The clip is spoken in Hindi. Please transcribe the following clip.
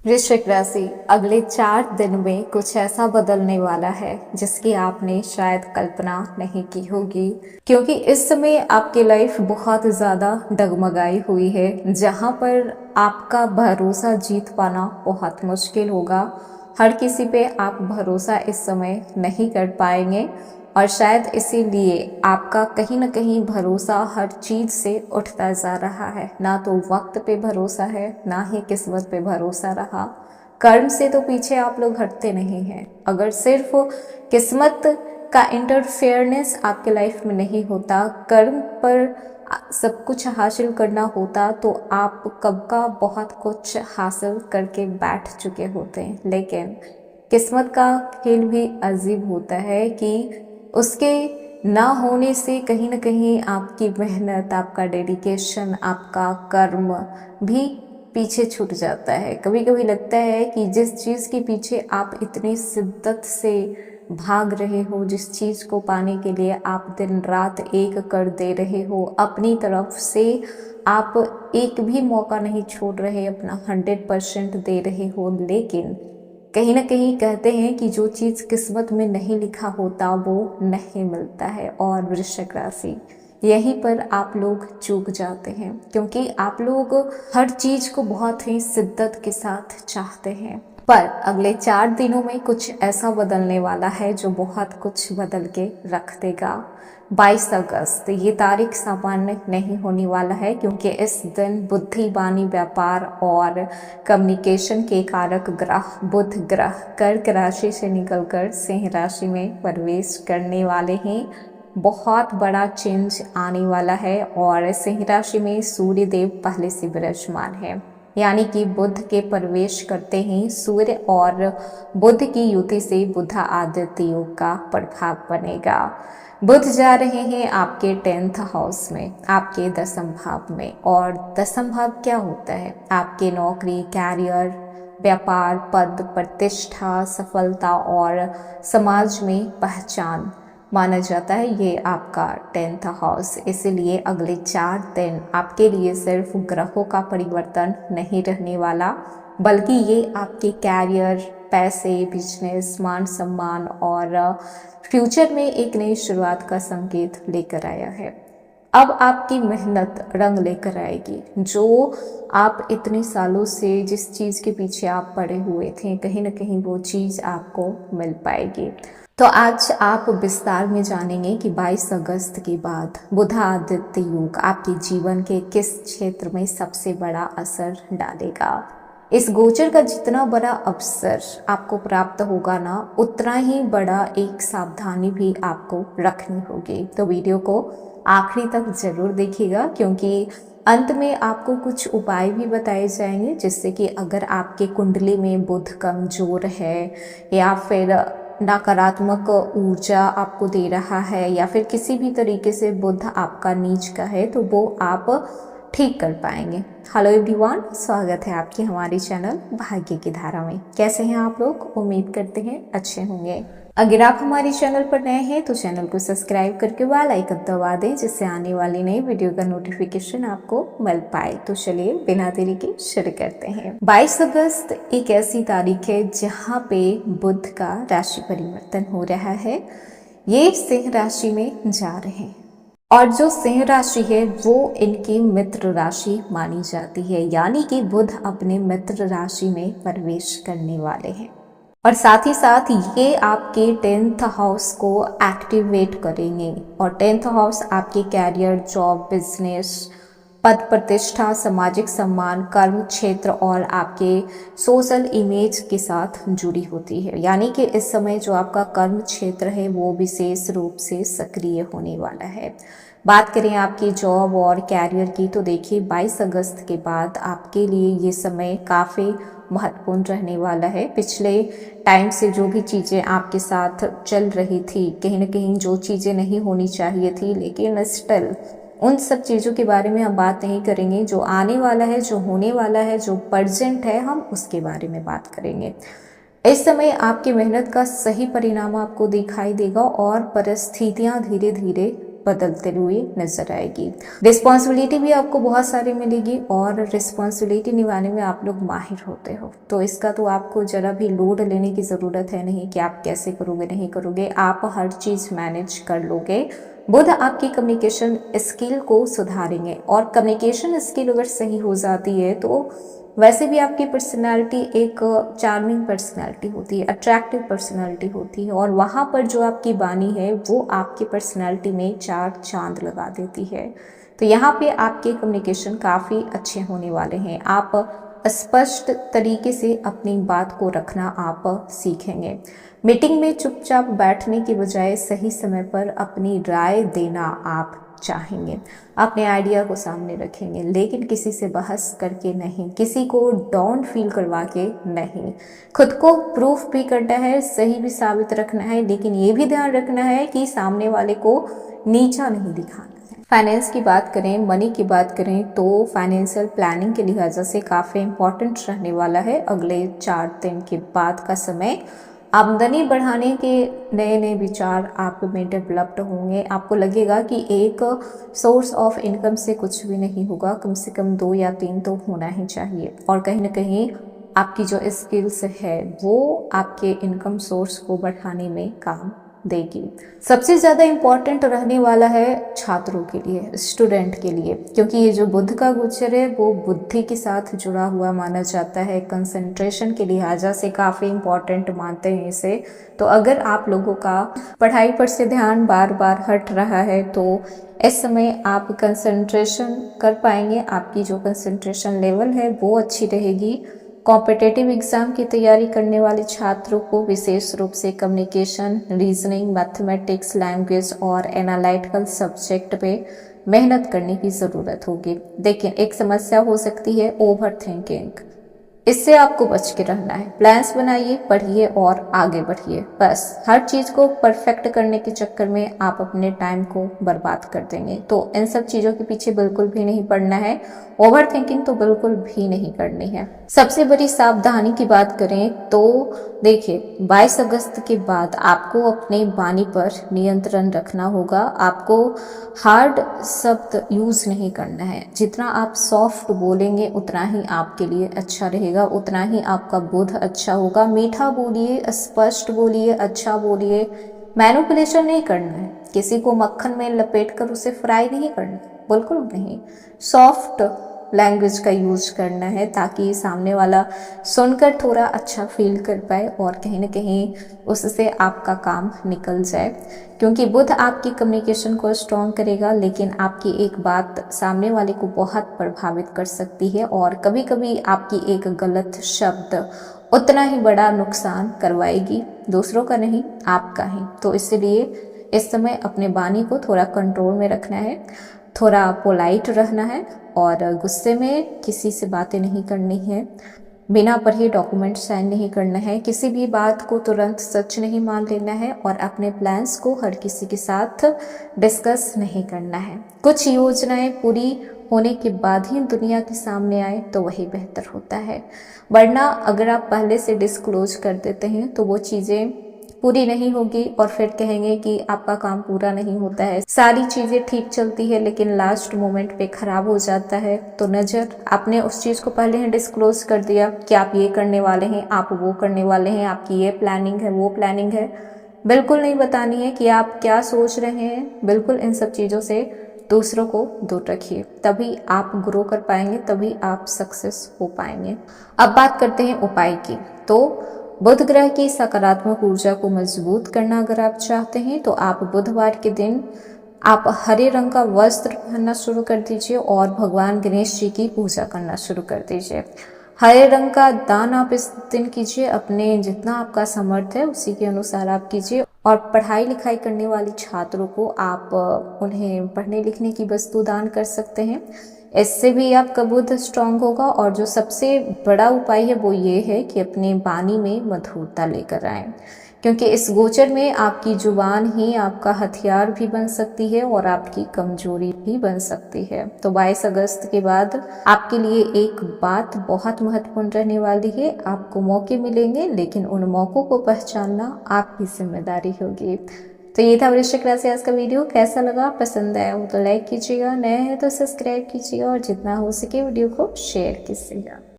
वृश्चिक राशि अगले 4 दिन में कुछ ऐसा बदलने वाला है जिसकी आपने शायद कल्पना नहीं की होगी, क्योंकि इस समय आपकी लाइफ बहुत ज़्यादा डगमगाई हुई है, जहां पर आपका भरोसा जीत पाना बहुत मुश्किल होगा। हर किसी पे आप भरोसा इस समय नहीं कर पाएंगे और शायद इसीलिए आपका कहीं ना कहीं भरोसा हर चीज से उठता जा रहा है। ना तो वक्त पे भरोसा है, ना ही किस्मत पे भरोसा रहा। कर्म से तो पीछे आप लोग हटते नहीं हैं। अगर सिर्फ किस्मत का इंटरफेयरनेस आपके लाइफ में नहीं होता, कर्म पर सब कुछ हासिल करना होता, तो आप कब का बहुत कुछ हासिल करके बैठ चुके होते हैं। लेकिन किस्मत का खेल भी अजीब होता है कि उसके ना होने से कहीं ना कहीं आपकी मेहनत, आपका डेडिकेशन, आपका कर्म भी पीछे छूट जाता है। कभी कभी लगता है कि जिस चीज़ के पीछे आप इतनी शिद्दत से भाग रहे हो, जिस चीज़ को पाने के लिए आप दिन रात एक कर दे रहे हो, अपनी तरफ से आप एक भी मौका नहीं छोड़ रहे, अपना 100% दे रहे हो, लेकिन कहीं ना कहीं कहते हैं कि जो चीज़ किस्मत में नहीं लिखा होता वो नहीं मिलता है। और वृश्चिक राशि यहीं पर आप लोग चूक जाते हैं, क्योंकि आप लोग हर चीज़ को बहुत ही शिद्दत के साथ चाहते हैं। पर अगले 4 दिनों में कुछ ऐसा बदलने वाला है जो बहुत कुछ बदल के रख देगा। 22 अगस्त ये तारीख सामान्य नहीं होने वाला है, क्योंकि इस दिन बुद्धिमानी, व्यापार और कम्युनिकेशन के कारक ग्रह बुध ग्रह कर्क राशि से निकलकर सिंह राशि में प्रवेश करने वाले हैं। बहुत बड़ा चेंज आने वाला है और सिंह राशि में सूर्य देव पहले से विराजमान है, यानी कि बुध के प्रवेश करते ही सूर्य और बुध की युति से बुध आदित्य योग का प्रभाव बनेगा। बुध जा रहे हैं आपके 10th हाउस में, आपके 10th भाव में। और 10th भाव क्या होता है? आपके नौकरी, कैरियर, व्यापार, पद, प्रतिष्ठा, सफलता और समाज में पहचान माना जाता है। ये आपका 10th हाउस। इसलिए अगले 4 दिन आपके लिए सिर्फ ग्रहों का परिवर्तन नहीं रहने वाला, बल्कि ये आपके कैरियर, पैसे, बिजनेस, मान सम्मान और फ्यूचर में एक नई शुरुआत का संकेत लेकर आया है। अब आपकी मेहनत रंग लेकर आएगी। जो आप इतने सालों से जिस चीज़ के पीछे आप पड़े हुए थे, कहीं ना कहीं वो चीज़ आपको मिल पाएगी। तो आज आप विस्तार में जानेंगे कि 22 अगस्त के बाद बुध आदित्य योग आपके जीवन के किस क्षेत्र में सबसे बड़ा असर डालेगा। इस गोचर का जितना बड़ा अवसर आपको प्राप्त होगा ना, उतना ही बड़ा एक सावधानी भी आपको रखनी होगी। तो वीडियो को आखिरी तक जरूर देखिएगा, क्योंकि अंत में आपको कुछ उपाय भी बताए जाएंगे, जिससे कि अगर आपके कुंडली में बुध कमजोर है या फिर नकारात्मक ऊर्जा आपको दे रहा है या फिर किसी भी तरीके से बुध आपका नीच का है, तो वो आप ठीक कर पाएंगे। हेलो एवरीवन, स्वागत है आपकी हमारी चैनल भाग्य की धारा में। कैसे हैं आप लोग? उम्मीद करते हैं अच्छे होंगे। अगर आप हमारे चैनल पर नए हैं तो चैनल को सब्सक्राइब करके बेल आइकन दबा दें, जिससे आने वाली नई वीडियो का नोटिफिकेशन आपको मिल पाए। तो चलिए बिना देरी के शुरू करते हैं। 22 अगस्त एक ऐसी तारीख है जहां पे बुध का राशि परिवर्तन हो रहा है। ये सिंह राशि में जा रहे हैं और जो सिंह राशि है वो इनकी मित्र राशि मानी जाती है, यानी कि बुध अपने मित्र राशि में प्रवेश करने वाले हैं। और साथ ही साथ ये आपके 10th हाउस को एक्टिवेट करेंगे। और 10th हाउस आपके कैरियर, जॉब, बिजनेस, पद प्रतिष्ठा, सामाजिक सम्मान, कर्म क्षेत्र और आपके सोशल इमेज के साथ जुड़ी होती है। यानी कि इस समय जो आपका कर्म क्षेत्र है वो विशेष रूप से सक्रिय होने वाला है। बात करें आपकी जॉब और कैरियर की, तो देखिए 22 अगस्त के बाद आपके लिए ये समय काफ़ी महत्वपूर्ण रहने वाला है। पिछले टाइम से जो भी चीज़ें आपके साथ चल रही थी, कहीं ना कहीं जो चीज़ें नहीं होनी चाहिए थी, लेकिन स्टिल उन सब चीज़ों के बारे में हम बात नहीं करेंगे। जो आने वाला है, जो होने वाला है, जो प्रेजेंट है, हम उसके बारे में बात करेंगे। इस समय आपकी मेहनत का सही परिणाम आपको दिखाई देगा और परिस्थितियां धीरे धीरे बदलते हुए नजर आएगी। रिस्पॉन्सिबिलिटी भी आपको बहुत सारी मिलेगी और रिस्पॉन्सिबिलिटी निभाने में आप लोग माहिर होते हो, तो इसका तो आपको जरा भी लोड लेने की ज़रूरत है नहीं कि आप कैसे करोगे नहीं करोगे, आप हर चीज़ मैनेज कर लोगे। बुध आपकी कम्युनिकेशन स्किल को सुधारेंगे और कम्युनिकेशन स्किल अगर सही हो जाती है तो वैसे भी आपकी पर्सनालिटी एक चार्मिंग पर्सनालिटी होती है, अट्रैक्टिव पर्सनालिटी होती है और वहाँ पर जो आपकी वाणी है वो आपकी पर्सनालिटी में चार चांद लगा देती है। तो यहाँ पे आपके कम्युनिकेशन काफ़ी अच्छे होने वाले हैं। आप स्पष्ट तरीके से अपनी बात को रखना आप सीखेंगे। मीटिंग में चुपचाप बैठने की बजाय सही समय पर अपनी राय देना आप चाहेंगे, अपने आइडिया को सामने रखेंगे, लेकिन किसी से बहस करके नहीं, किसी को डाउन फील करवा के नहीं। खुद को प्रूफ भी करना है, सही भी साबित रखना है, लेकिन ये भी ध्यान रखना है कि सामने वाले को नीचा नहीं दिखाना है। फाइनेंस की बात करें, मनी की बात करें तो फाइनेंशियल प्लानिंग के लिहाजा से काफ़ी इंपॉर्टेंट रहने वाला है। अगले 4 दिन के बाद का समय आमदनी बढ़ाने के नए नए विचार आप में डेवलप्ड होंगे। आपको लगेगा कि एक सोर्स ऑफ इनकम से कुछ भी नहीं होगा, कम से कम 2 या 3 तो होना ही चाहिए और कहीं ना कहीं आपकी जो स्किल्स है वो आपके इनकम सोर्स को बढ़ाने में काम देगी। सबसे ज़्यादा इम्पॉर्टेंट रहने वाला है छात्रों के लिए, स्टूडेंट के लिए, क्योंकि ये जो बुध का गोचर है वो बुद्धि के साथ जुड़ा हुआ माना जाता है। कंसंट्रेशन के लिहाजा से काफ़ी इम्पॉर्टेंट मानते हैं इसे। तो अगर आप लोगों का पढ़ाई पर से ध्यान बार बार हट रहा है तो इस समय आप कंसंट्रेशन कर पाएंगे, आपकी जो कंसंट्रेशन लेवल है वो अच्छी रहेगी। कॉम्पिटिटिव एग्जाम की तैयारी करने वाले छात्रों को विशेष रूप से कम्युनिकेशन, रीजनिंग, मैथमेटिक्स, लैंग्वेज और एनालिटिकल सब्जेक्ट पे मेहनत करने की ज़रूरत होगी। देखिए, एक समस्या हो सकती है ओवर थिंकिंग, इससे आपको बच के रहना है। प्लान्स बनाइए, पढ़िए और आगे बढ़िए। बस हर चीज़ को परफेक्ट करने के चक्कर में आप अपने टाइम को बर्बाद कर देंगे, तो इन सब चीज़ों के पीछे बिल्कुल भी नहीं पड़ना है। ओवर थिंकिंग तो बिल्कुल भी नहीं करनी है। सबसे बड़ी सावधानी की बात करें तो देखिए, 22 अगस्त के बाद आपको अपने वाणी पर नियंत्रण रखना होगा। आपको हार्ड शब्द यूज नहीं करना है। जितना आप सॉफ्ट बोलेंगे उतना ही आपके लिए अच्छा रहेगा, उतना ही आपका बुध अच्छा होगा। मीठा बोलिए, स्पष्ट बोलिए, अच्छा बोलिए। मैनिपुलेशन नहीं करना है, किसी को मक्खन में लपेट कर उसे फ्राई नहीं करना, बिल्कुल नहीं। सॉफ्ट लैंग्वेज का यूज करना है ताकि सामने वाला सुनकर थोड़ा अच्छा फील कर पाए और कहीं ना कहीं उससे आपका काम निकल जाए। क्योंकि बुध आपकी कम्युनिकेशन को स्ट्रॉन्ग करेगा, लेकिन आपकी एक बात सामने वाले को बहुत प्रभावित कर सकती है और कभी कभी आपकी एक गलत शब्द उतना ही बड़ा नुकसान करवाएगी, दूसरों का नहीं आपका ही। तो इसलिए इस समय अपने वाणी को थोड़ा कंट्रोल में रखना है, थोड़ा पोलाइट रहना है और गुस्से में किसी से बातें नहीं करनी है, बिना पढ़े डॉक्यूमेंट साइन नहीं करना है, किसी भी बात को तुरंत सच नहीं मान लेना है और अपने प्लान्स को हर किसी के साथ डिस्कस नहीं करना है। कुछ योजनाएं पूरी होने के बाद ही दुनिया के सामने आए तो वही बेहतर होता है, वरना अगर आप पहले से डिस्क्लोज कर देते हैं तो वो चीज़ें पूरी नहीं होगी और फिर कहेंगे कि आपका काम पूरा नहीं होता है। सारी चीज़ें ठीक चलती है लेकिन लास्ट मोमेंट पे खराब हो जाता है। तो नज़र, आपने उस चीज़ को पहले ही डिस्क्लोज कर दिया कि आप ये करने वाले हैं, आप वो करने वाले हैं, आपकी ये प्लानिंग है, वो प्लानिंग है। बिल्कुल नहीं बतानी है कि आप क्या सोच रहे हैं। बिल्कुल इन सब चीज़ों से दूसरों को दूर रखिए, तभी आप ग्रो कर पाएंगे, तभी आप सक्सेस हो पाएंगे। अब बात करते हैं उपाय की। तो बुध ग्रह की सकारात्मक ऊर्जा को मजबूत करना अगर आप चाहते हैं तो आप बुधवार के दिन आप हरे रंग का वस्त्र पहनना शुरू कर दीजिए और भगवान गणेश जी की पूजा करना शुरू कर दीजिए। हरे रंग का दान आप इस दिन कीजिए, अपने जितना आपका सामर्थ्य है उसी के अनुसार आप कीजिए। और पढ़ाई लिखाई करने वाले छात्रों को आप उन्हें पढ़ने लिखने की वस्तु दान कर सकते हैं, इससे भी आपका बुध स्ट्रांग होगा। और जो सबसे बड़ा उपाय है वो ये है कि अपने वाणी में मधुरता लेकर आएं, क्योंकि इस गोचर में आपकी जुबान ही आपका हथियार भी बन सकती है और आपकी कमजोरी भी बन सकती है। तो 22 अगस्त के बाद आपके लिए एक बात बहुत महत्वपूर्ण रहने वाली है। आपको मौके मिलेंगे लेकिन उन मौकों को पहचानना आपकी जिम्मेदारी होगी। तो ये था वृश्चिक राशि आज का वीडियो। कैसा लगा, पसंद आया हो तो लाइक कीजिएगा, नया है तो सब्सक्राइब कीजिएगा और जितना हो सके वीडियो को शेयर कीजिएगा।